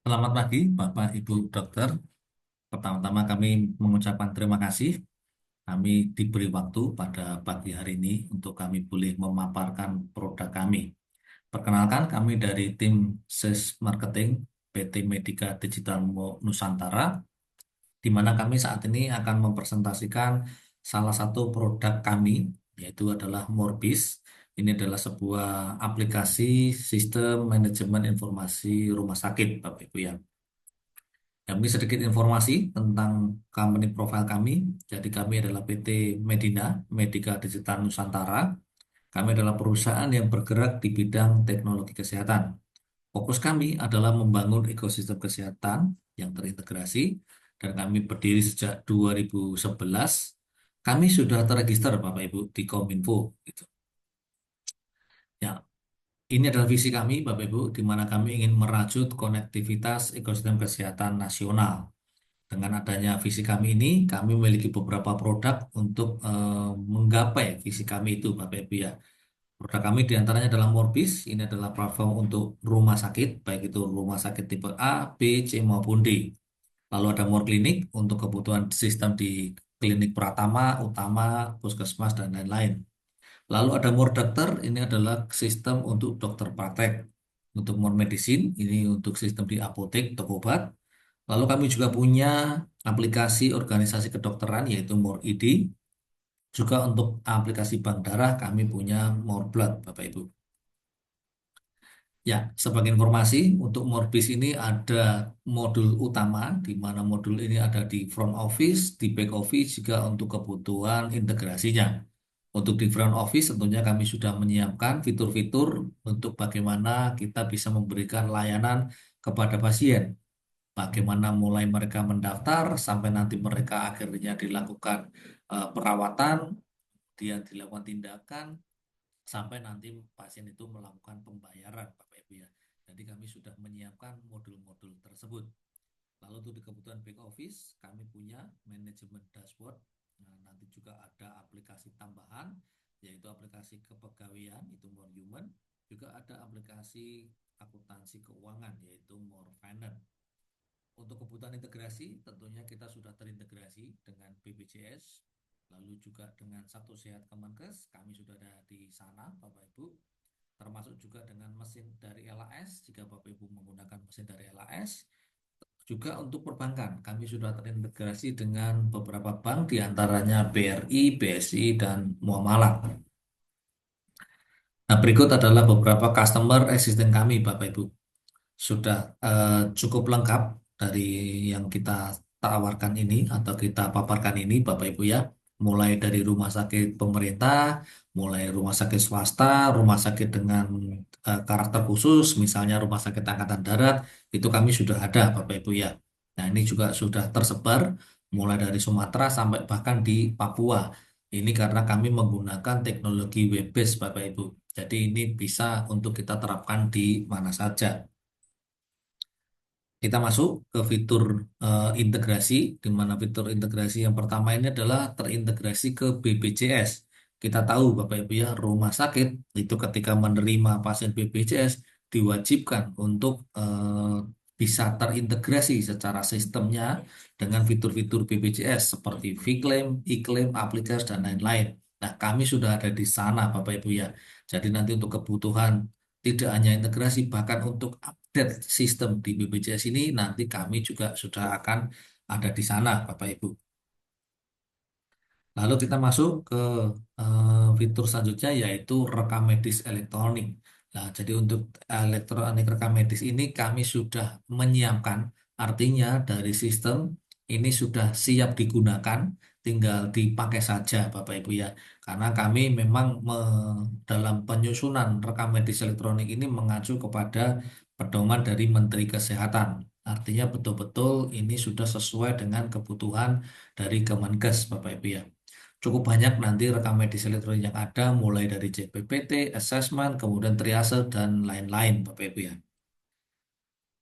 Selamat pagi, Bapak Ibu Dokter. Pertama-tama kami mengucapkan terima kasih. Kami diberi waktu pada pagi hari ini untuk kami boleh memaparkan produk kami. Perkenalkan, kami dari tim Sales Marketing PT Medika Digital Nusantara, di mana kami saat ini akan mempresentasikan salah satu produk kami, yaitu adalah Morbis. Ini adalah sebuah aplikasi sistem manajemen informasi rumah sakit, Bapak Ibu ya. Ya, mungkin sedikit informasi tentang company profile kami. Jadi kami adalah PT Medina, Medika Digital Nusantara. Kami adalah perusahaan yang bergerak di bidang teknologi kesehatan. Fokus kami adalah membangun ekosistem kesehatan yang terintegrasi dan kami berdiri sejak 2011. Kami sudah terregister Bapak Ibu di Kominfo gitu. Ya, ini adalah visi kami Bapak Ibu di mana kami ingin merajut konektivitas ekosistem kesehatan nasional. Dengan adanya visi kami ini, kami memiliki beberapa produk untuk menggapai visi kami itu, Bapak Ibu ya. Produk kami diantaranya adalah Morbis, ini adalah platform untuk rumah sakit, baik itu rumah sakit tipe A, B, C maupun D. Lalu ada More Clinic untuk kebutuhan sistem di klinik Pratama, Utama, Puskesmas, dan lain-lain. Lalu ada More Doctor, ini adalah sistem untuk dokter praktek. Untuk More Medicine, ini untuk sistem di apotek, toko obat. Lalu kami juga punya aplikasi organisasi kedokteran yaitu More ID. Juga untuk aplikasi bank darah kami punya More Blood, Bapak Ibu. Ya, sebagai informasi untuk Morbis ini ada modul utama di mana modul ini ada di front office, di back office juga untuk kebutuhan integrasinya. Untuk di front office tentunya kami sudah menyiapkan fitur-fitur untuk bagaimana kita bisa memberikan layanan kepada pasien. Bagaimana mulai mereka mendaftar sampai nanti mereka akhirnya dilakukan perawatan, kemudian dilakukan tindakan, sampai nanti pasien itu melakukan pembayaran, Bapak Ibu ya. Jadi kami sudah menyiapkan modul-modul tersebut. Lalu untuk di kebutuhan back office, kami punya manajemen dashboard. Nah, nanti juga ada aplikasi tambahan, yaitu aplikasi kepegawaian, itu More Human. Juga ada aplikasi akuntansi keuangan, yaitu More Finance. Untuk kebutuhan integrasi, tentunya kita sudah terintegrasi dengan BPJS, lalu juga dengan Satu Sehat Kemenkes, kami sudah ada di sana, Bapak Ibu, termasuk juga dengan mesin dari LAS, jika Bapak Ibu menggunakan mesin dari LAS. Juga untuk perbankan, kami sudah terintegrasi dengan beberapa bank, diantaranya BRI, BSI, dan Muamalah. Nah, berikut adalah beberapa customer existing kami, Bapak Ibu. Sudah cukup lengkap dari yang kita tawarkan ini atau kita paparkan ini Bapak Ibu ya. Mulai dari rumah sakit pemerintah, mulai rumah sakit swasta, rumah sakit dengan karakter khusus, misalnya rumah sakit Angkatan Darat, itu kami sudah ada Bapak Ibu ya. Nah, ini juga sudah tersebar mulai dari Sumatera sampai bahkan di Papua. Ini karena kami menggunakan teknologi web-based Bapak Ibu. Jadi ini bisa untuk kita terapkan di mana saja. Kita masuk ke fitur integrasi, di mana fitur integrasi yang pertama ini adalah terintegrasi ke BPJS. Kita tahu Bapak Ibu ya, rumah sakit itu ketika menerima pasien BPJS diwajibkan untuk bisa terintegrasi secara sistemnya dengan fitur-fitur BPJS seperti Vclaim, eClaim, Aplikers, dan lain-lain. Nah, kami sudah ada di sana Bapak Ibu ya. Jadi nanti untuk kebutuhan tidak hanya integrasi, bahkan untuk update sistem di BPJS ini nanti kami juga sudah akan ada di sana, Bapak Ibu. Lalu kita masuk ke fitur selanjutnya yaitu rekam medis elektronik. Nah, jadi untuk elektronik rekam medis ini kami sudah menyiapkan, artinya dari sistem ini sudah siap digunakan, tinggal dipakai saja Bapak Ibu ya. Karena kami memang dalam penyusunan rekam medis elektronik ini mengacu kepada pedoman dari Menteri Kesehatan. Artinya betul-betul ini sudah sesuai dengan kebutuhan dari Kemenkes Bapak Ibu ya. Cukup banyak nanti rekam medis elektronik yang ada, mulai dari CPPT, assessment, kemudian triase, dan lain-lain, Bapak Ibu ya.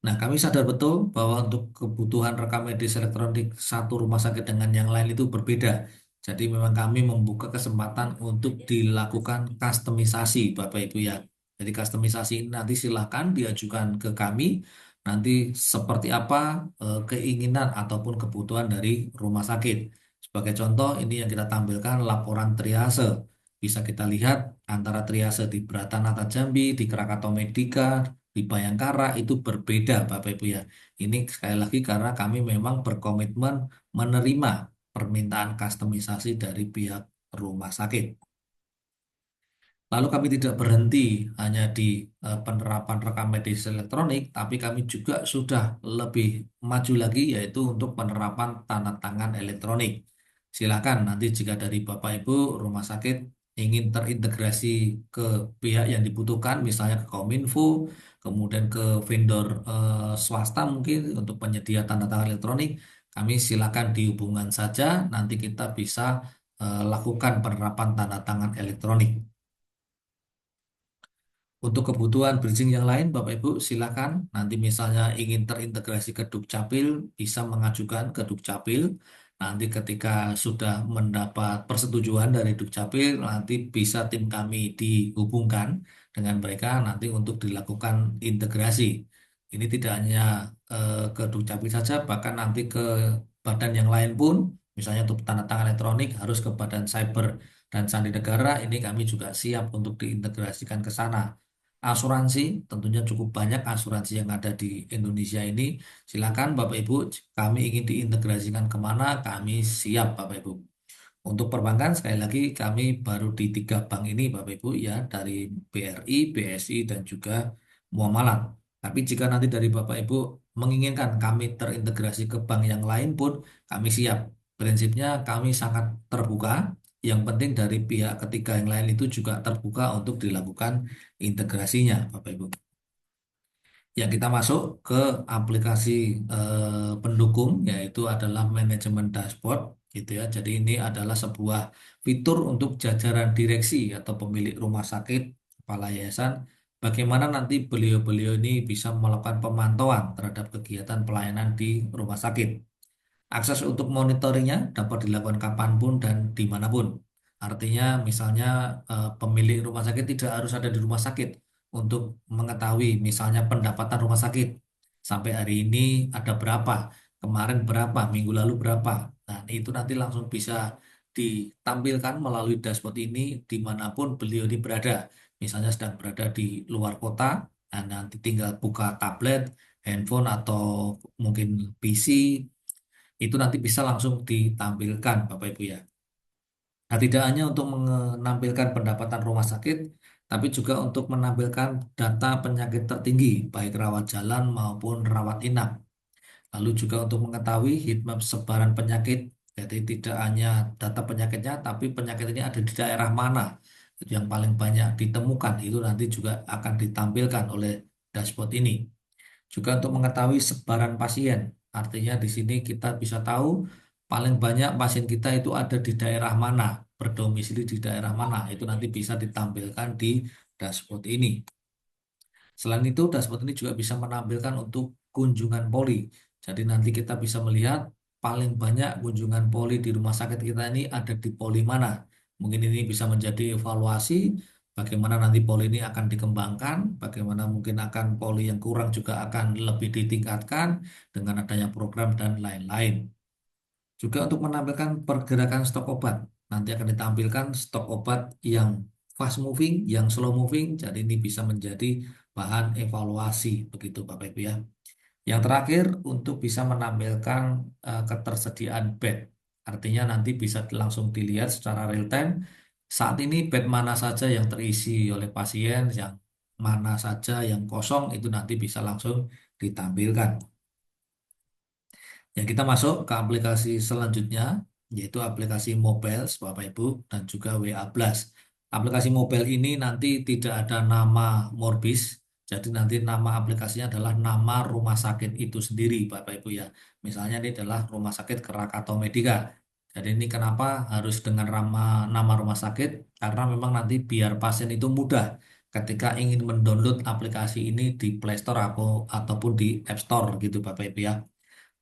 Nah, kami sadar betul bahwa untuk kebutuhan rekam medis elektronik satu rumah sakit dengan yang lain itu berbeda. Jadi memang kami membuka kesempatan untuk dilakukan customisasi, Bapak Ibu ya. Jadi customisasi ini nanti silakan diajukan ke kami. nanti seperti apa keinginan ataupun kebutuhan dari rumah sakit. Sebagai contoh, ini yang kita tampilkan laporan triase. Bisa kita lihat antara triase di Bratanata Jambi, di Krakatau Medika, di Bayangkara itu berbeda, Bapak Ibu ya. Ini sekali lagi karena kami memang berkomitmen menerima permintaan kustomisasi dari pihak rumah sakit. Lalu kami tidak berhenti hanya di penerapan rekam medis elektronik, tapi kami juga sudah lebih maju lagi yaitu untuk penerapan tanda tangan elektronik. Silakan nanti jika dari Bapak Ibu rumah sakit ingin terintegrasi ke pihak yang dibutuhkan, misalnya ke Kominfo, kemudian ke vendor swasta mungkin untuk penyedia tanda tangan elektronik, kami silakan dihubungkan saja, nanti kita bisa lakukan penerapan tanda tangan elektronik. Untuk kebutuhan bridging yang lain, Bapak Ibu silakan. Nanti misalnya ingin terintegrasi ke Dukcapil, bisa mengajukan ke Dukcapil. Nanti ketika sudah mendapat persetujuan dari Dukcapil, nanti bisa tim kami dihubungkan dengan mereka nanti untuk dilakukan integrasi. Ini tidak hanya ke Dukcapil saja, bahkan nanti ke badan yang lain pun, misalnya untuk tanda tangan elektronik harus ke Badan Cyber dan Sandi Negara, ini kami juga siap untuk diintegrasikan ke sana. Asuransi, tentunya cukup banyak asuransi yang ada di Indonesia ini. Silakan Bapak Ibu, kami ingin diintegrasikan kemana, kami siap Bapak Ibu. Untuk perbankan, sekali lagi kami baru di 3 bank ini Bapak Ibu ya, dari BRI, BSI, dan juga Muamalat. Tapi jika nanti dari Bapak Ibu menginginkan kami terintegrasi ke bank yang lain pun, kami siap. Prinsipnya kami sangat terbuka. Yang penting dari pihak ketiga yang lain itu juga terbuka untuk dilakukan integrasinya, Bapak Ibu. Ya, kita masuk ke aplikasi pendukung, yaitu adalah manajemen dashboard, gitu ya. Jadi ini adalah sebuah fitur untuk jajaran direksi atau pemilik rumah sakit, kepala yayasan, bagaimana nanti beliau-beliau ini bisa melakukan pemantauan terhadap kegiatan pelayanan di rumah sakit. Akses untuk monitoringnya dapat dilakukan kapanpun dan dimanapun. Artinya misalnya pemilik rumah sakit tidak harus ada di rumah sakit untuk mengetahui misalnya pendapatan rumah sakit. Sampai hari ini ada berapa, kemarin berapa, minggu lalu berapa. Nah itu nanti langsung bisa ditampilkan melalui dashboard ini dimanapun beliau ini berada. Misalnya sedang berada di luar kota, nah, nanti tinggal buka tablet, handphone atau mungkin PC itu nanti bisa langsung ditampilkan Bapak Ibu ya. Nah, tidak hanya untuk menampilkan pendapatan rumah sakit, tapi juga untuk menampilkan data penyakit tertinggi, baik rawat jalan maupun rawat inap. Lalu juga untuk mengetahui heatmap sebaran penyakit, jadi tidak hanya data penyakitnya, tapi penyakit ini ada di daerah mana itu yang paling banyak ditemukan, itu nanti juga akan ditampilkan oleh dashboard ini. Juga untuk mengetahui sebaran pasien. Artinya di sini kita bisa tahu paling banyak pasien kita itu ada di daerah mana, berdomisili di daerah mana. Itu nanti bisa ditampilkan di dashboard ini. Selain itu, dashboard ini juga bisa menampilkan untuk kunjungan poli. Jadi nanti kita bisa melihat paling banyak kunjungan poli di rumah sakit kita ini ada di poli mana. Mungkin ini bisa menjadi evaluasi bagaimana nanti poli ini akan dikembangkan, bagaimana mungkin akan poli yang kurang juga akan lebih ditingkatkan dengan adanya program dan lain-lain. Juga untuk menampilkan pergerakan stok obat. Nanti akan ditampilkan stok obat yang fast moving, yang slow moving. Jadi ini bisa menjadi bahan evaluasi begitu Bapak Ibu ya. Yang terakhir untuk bisa menampilkan ketersediaan bed. Artinya nanti bisa langsung dilihat secara real time saat ini bed mana saja yang terisi oleh pasien, yang mana saja yang kosong itu nanti bisa langsung ditampilkan. Ya, kita masuk ke aplikasi selanjutnya, yaitu aplikasi mobile, Bapak Ibu, dan juga WA Blast. Aplikasi mobile ini nanti tidak ada nama Morbis, jadi nanti nama aplikasinya adalah nama rumah sakit itu sendiri, Bapak Ibu ya. Misalnya ini adalah Rumah Sakit Krakatau Medika. Jadi ini kenapa harus dengan nama rumah sakit? Karena memang nanti biar pasien itu mudah ketika ingin mendownload aplikasi ini di Play Store ataupun di App Store gitu, Bapak Ibu ya.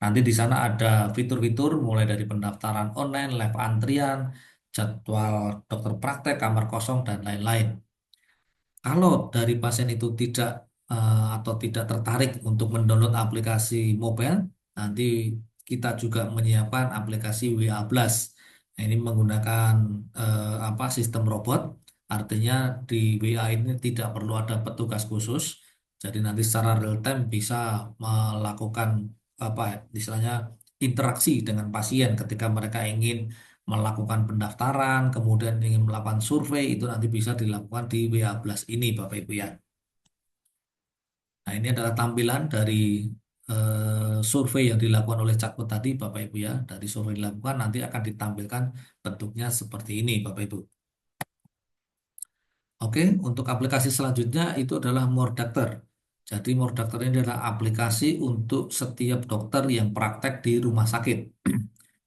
Nanti di sana ada fitur-fitur mulai dari pendaftaran online, live antrian, jadwal dokter praktek, kamar kosong, dan lain-lain. Kalau dari pasien itu tidak atau tidak tertarik untuk mendownload aplikasi mobile, nanti kita juga menyiapkan aplikasi WA Blast. Nah, ini menggunakan apa sistem robot, artinya di WA ini tidak perlu ada petugas khusus. Jadi nanti secara real time bisa melakukan apa ya, istilahnya interaksi dengan pasien ketika mereka ingin melakukan pendaftaran, kemudian ingin melakukan survei, itu nanti bisa dilakukan di WA Blast ini, Bapak Ibu ya. Nah, ini adalah tampilan dari survei yang dilakukan oleh chatbot tadi, Bapak Ibu ya. Dari survei dilakukan nanti akan ditampilkan bentuknya seperti ini, Bapak Ibu. Oke, untuk aplikasi selanjutnya itu adalah More Doctor. Jadi More Doctor ini adalah aplikasi untuk setiap dokter yang praktek di rumah sakit.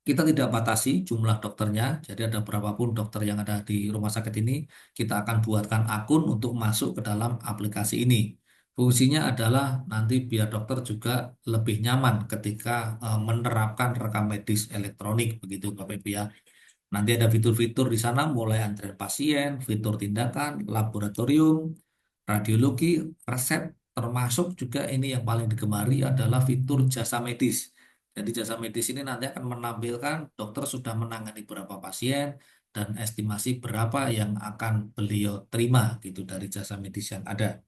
Kita tidak batasi jumlah dokternya, jadi ada berapapun dokter yang ada di rumah sakit ini, kita akan buatkan akun untuk masuk ke dalam aplikasi ini. Fungsinya adalah nanti biar dokter juga lebih nyaman ketika menerapkan rekam medis elektronik, begitu Bapak Ibu ya. Nanti ada fitur-fitur di sana mulai antrian pasien, fitur tindakan, laboratorium, radiologi, resep, termasuk juga ini yang paling digemari adalah fitur jasa medis. Jadi jasa medis ini nanti akan menampilkan dokter sudah menangani berapa pasien dan estimasi berapa yang akan beliau terima gitu dari jasa medis yang ada.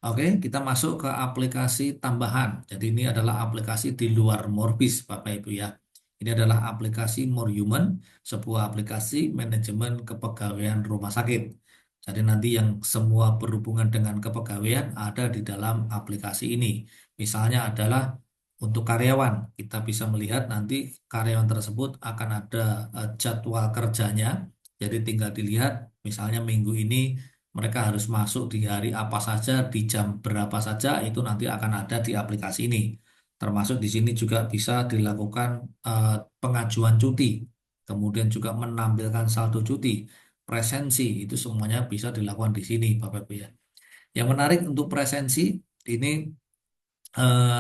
Oke, kita masuk ke aplikasi tambahan. Jadi ini adalah aplikasi di luar Morbis, Bapak Ibu ya. Ini adalah aplikasi More Human, sebuah aplikasi manajemen kepegawaian rumah sakit. Jadi nanti yang semua berhubungan dengan kepegawaian ada di dalam aplikasi ini. Misalnya adalah untuk karyawan, kita bisa melihat nanti karyawan tersebut akan ada jadwal kerjanya. Jadi tinggal dilihat, misalnya minggu ini mereka harus masuk di hari apa saja, di jam berapa saja, itu nanti akan ada di aplikasi ini. Termasuk di sini juga bisa dilakukan eh, pengajuan cuti, kemudian juga menampilkan saldo cuti, presensi, itu semuanya bisa dilakukan di sini, Bapak Ibu ya. Yang menarik untuk presensi ini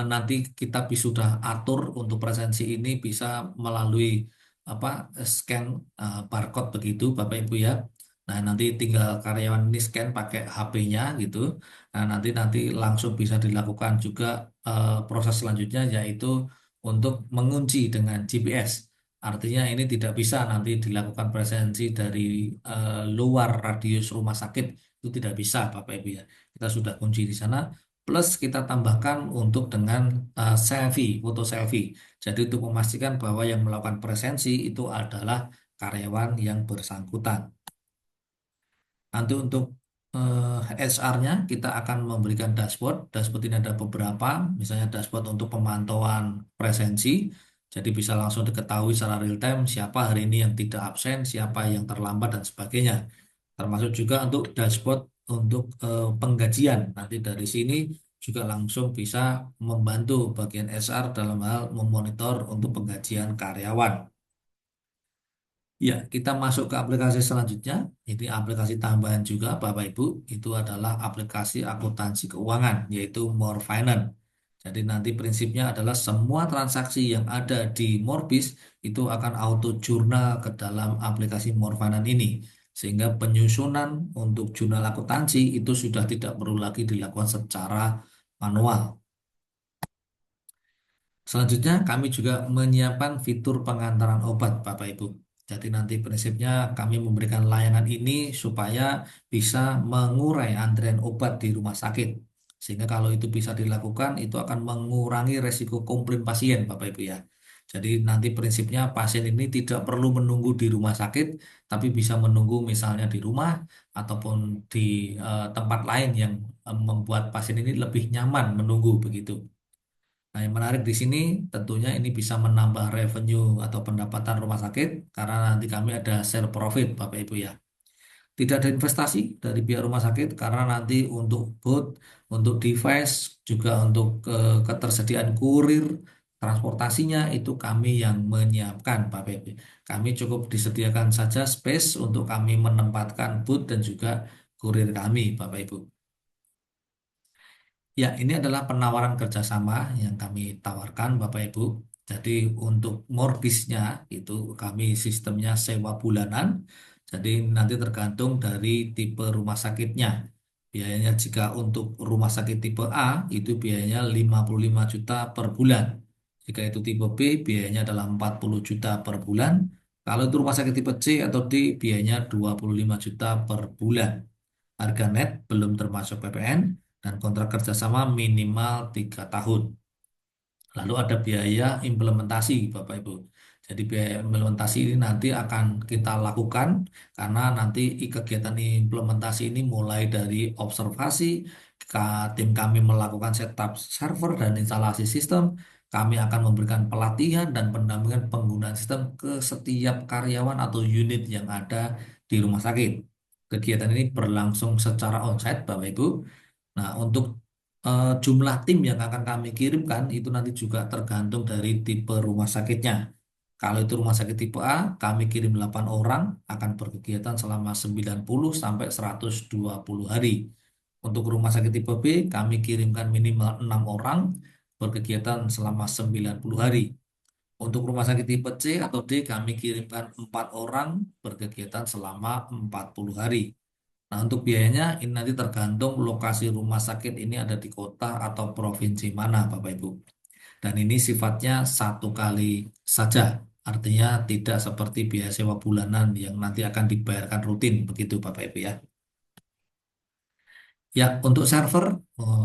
nanti kita sudah atur untuk presensi ini bisa melalui apa scan barcode begitu Bapak Ibu ya. Nah, nanti tinggal karyawan ini scan pakai HP-nya gitu. Nah, nanti nanti langsung bisa dilakukan juga proses selanjutnya yaitu untuk mengunci dengan GPS. Artinya ini tidak bisa nanti dilakukan presensi dari luar radius rumah sakit, itu tidak bisa Bapak Ibu ya. Kita sudah kunci di sana. Plus kita tambahkan untuk dengan selfie, foto selfie. Jadi untuk memastikan bahwa yang melakukan presensi itu adalah karyawan yang bersangkutan. Nanti untuk HR-nya kita akan memberikan dashboard. Dashboard ini ada beberapa, misalnya dashboard untuk pemantauan presensi. Jadi bisa langsung diketahui secara real time siapa hari ini yang tidak absen, siapa yang terlambat dan sebagainya. Termasuk juga untuk dashboard untuk penggajian. Nanti dari sini juga langsung bisa membantu bagian HR dalam hal memonitor untuk penggajian karyawan. Ya, kita masuk ke aplikasi selanjutnya. Ini aplikasi tambahan juga, Bapak Ibu. Itu adalah aplikasi akuntansi keuangan, yaitu More Finance. Jadi nanti prinsipnya adalah semua transaksi yang ada di Morbis itu akan auto jurnal ke dalam aplikasi More Finance ini. Sehingga penyusunan untuk jurnal akuntansi itu sudah tidak perlu lagi dilakukan secara manual. Selanjutnya, kami juga menyiapkan fitur pengantaran obat, Bapak Ibu. Jadi nanti prinsipnya kami memberikan layanan ini supaya bisa mengurai antrian obat di rumah sakit. Sehingga kalau itu bisa dilakukan, itu akan mengurangi resiko komplain pasien, Bapak Ibu ya. Jadi nanti prinsipnya pasien ini tidak perlu menunggu di rumah sakit, tapi bisa menunggu misalnya di rumah ataupun di tempat lain yang membuat pasien ini lebih nyaman menunggu begitu. Nah, yang menarik di sini tentunya ini bisa menambah revenue atau pendapatan rumah sakit karena nanti kami ada share profit, Bapak Ibu ya. Tidak ada investasi dari pihak rumah sakit karena nanti untuk booth, untuk device, juga untuk ketersediaan kurir, transportasinya itu kami yang menyiapkan, Bapak Ibu. Kami cukup disediakan saja space untuk kami menempatkan booth dan juga kurir kami, Bapak Ibu. Ya, ini adalah penawaran kerjasama yang kami tawarkan, Bapak Ibu. Jadi untuk morbisnya itu kami sistemnya sewa bulanan. Jadi nanti tergantung dari tipe rumah sakitnya. Biayanya jika untuk rumah sakit tipe A itu biayanya 55 juta per bulan. Jika itu tipe B biayanya adalah 40 juta per bulan. Kalau itu rumah sakit tipe C atau D biayanya 25 juta per bulan. Harga net belum termasuk PPN dan kontrak kerjasama minimal 3 tahun. Lalu ada biaya implementasi, Bapak Ibu. Jadi biaya implementasi ini nanti akan kita lakukan karena nanti kegiatan implementasi ini mulai dari observasi, tim kami melakukan setup server dan instalasi sistem, kami akan memberikan pelatihan dan pendampingan penggunaan sistem ke setiap karyawan atau unit yang ada di rumah sakit. Kegiatan ini berlangsung secara onsite, Bapak Ibu. Nah, untuk jumlah tim yang akan kami kirimkan itu nanti juga tergantung dari tipe rumah sakitnya. Kalau itu rumah sakit tipe A, kami kirim 8 orang akan berkegiatan selama 90 sampai 120 hari. Untuk rumah sakit tipe B, kami kirimkan minimal 6 orang berkegiatan selama 90 hari. Untuk rumah sakit tipe C atau D, kami kirimkan 4 orang berkegiatan selama 40 hari. Nah, untuk biayanya ini nanti tergantung lokasi rumah sakit ini ada di kota atau provinsi mana, Bapak Ibu. Dan ini sifatnya satu kali saja, artinya tidak seperti biaya sewa bulanan yang nanti akan dibayarkan rutin, begitu Bapak Ibu ya. Ya, untuk server,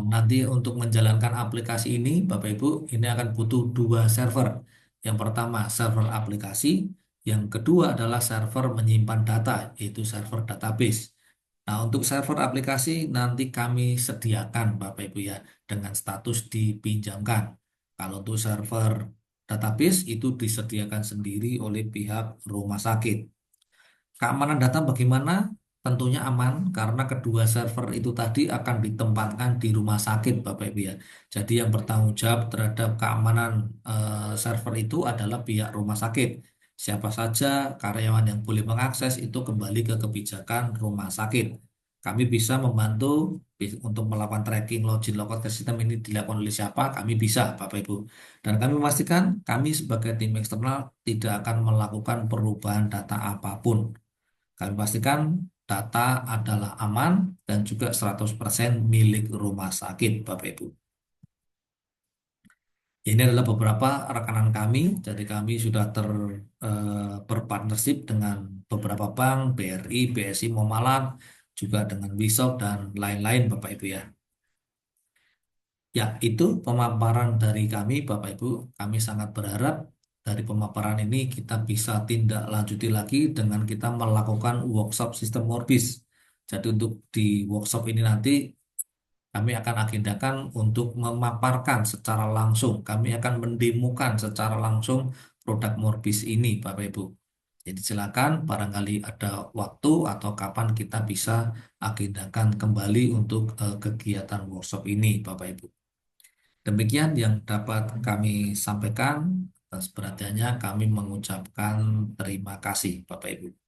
nanti untuk menjalankan aplikasi ini, Bapak Ibu, ini akan butuh dua server. Yang pertama, server aplikasi. Yang kedua adalah server menyimpan data, yaitu server database. Nah, untuk server aplikasi nanti kami sediakan, Bapak Ibu ya, dengan status dipinjamkan. Kalau untuk server database itu disediakan sendiri oleh pihak rumah sakit. Keamanan data bagaimana? Tentunya aman karena kedua server itu tadi akan ditempatkan di rumah sakit, Bapak Ibu ya. Jadi yang bertanggung jawab terhadap keamanan server itu adalah pihak rumah sakit. Siapa saja karyawan yang boleh mengakses itu kembali ke kebijakan rumah sakit. Kami bisa membantu untuk melakukan tracking login logout ke sistem ini dilakukan oleh siapa, kami bisa, Bapak Ibu. Dan kami memastikan kami sebagai tim eksternal tidak akan melakukan perubahan data apapun. Kami pastikan data adalah aman dan juga 100% milik rumah sakit, Bapak Ibu. Ini adalah beberapa rekanan kami, jadi kami sudah berpartnership dengan beberapa bank, BRI, BSI Momalang, juga dengan Wisop dan lain-lain, Bapak Ibu ya. Ya, itu pemaparan dari kami, Bapak Ibu. Kami sangat berharap dari pemaparan ini kita bisa tindak lanjuti lagi dengan kita melakukan workshop sistem Orbis. Jadi untuk di workshop ini nanti kami akan agendakan untuk memaparkan secara langsung. Kami akan mendemokan secara langsung produk Morbis ini, Bapak Ibu. Jadi silakan barangkali ada waktu atau kapan kita bisa agendakan kembali untuk kegiatan workshop ini, Bapak Ibu. Demikian yang dapat kami sampaikan. Atas perhatiannya kami mengucapkan terima kasih Bapak Ibu.